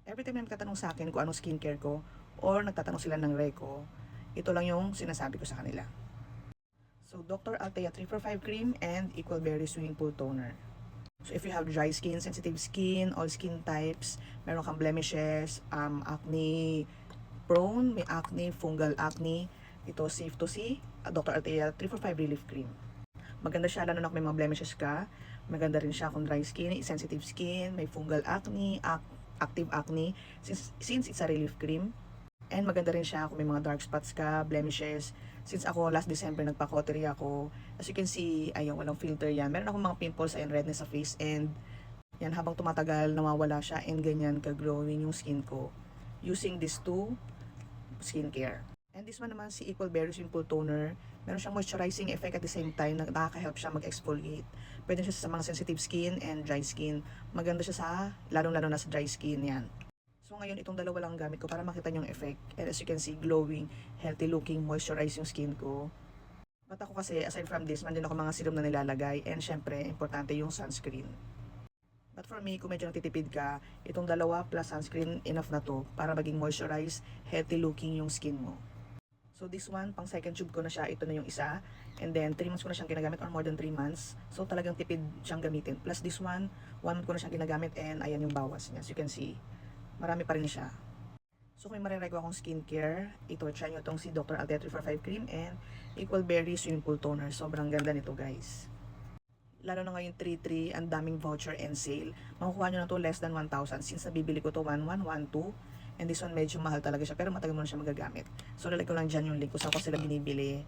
Every time may magtatanong sa akin kung anong skincare ko or nagtatanong sila ng Reco, ito lang yung sinasabi ko sa kanila. So, Dr. Althea 345 Cream and Equal Berry Swimming Pool Toner. So, if you have dry skin, sensitive skin, all skin types, meron kang blemishes, acne prone, may acne, fungal acne, ito safe to see, Dr. Althea 345 Relief Cream. Maganda siya lalo na kung may mga blemishes ka. Maganda rin siya kung dry skin, sensitive skin, may fungal acne, active acne, since it's a relief cream. And maganda rin siya kung may mga dark spots ka, blemishes. Since ako last December nagpa-cautery ako, as you can see, ayun, walang filter yan. Meron akong mga pimples and redness sa face, and yan habang tumatagal nawawala siya, and ganyan ka-glowing yung skin ko using these two skincare. And this one naman si Equal Berry Simple Toner. Meron siyang moisturizing effect at the same time na nakaka-help siya mag-exfoliate. Pwede siya sa mga sensitive skin and dry skin. Maganda siya sa, lalong-lalo na sa dry skin yan. So ngayon itong dalawa lang gamit ko para makita niyo yung effect. And as you can see, glowing, healthy looking, moisturized yung skin ko. But ako kasi, aside from this, man din ako mga serum na nilalagay. And syempre, importante yung sunscreen. But for me, kung medyo natitipid ka, itong dalawa plus sunscreen, enough na to para maging moisturized, healthy looking yung skin mo. So this one, pang second tube ko na siya, ito na yung isa. And then 3 months ko na siyang ginagamit or more than 3 months. So talagang tipid siyang gamitin. Plus this one, 1 month ko na siyang ginagamit and ayan yung bawas niya. As you can see, marami pa rin siya. So kung may marirego akong skincare, ito, try nyo itong si Dr. Althea 345 Cream and Equal Berry Swimming Pool Toner. Sobrang ganda nito guys. Lalo na ngayon 3-3, ang daming voucher and sale. Makukuha nyo na to less than 1,000 since nabibili ko to 1,1, 1,2. And this one medyo mahal talaga siya pero matagal mo na siya magagamit. So lalagay ko lang dyan yung link kung saan ko sila binibili.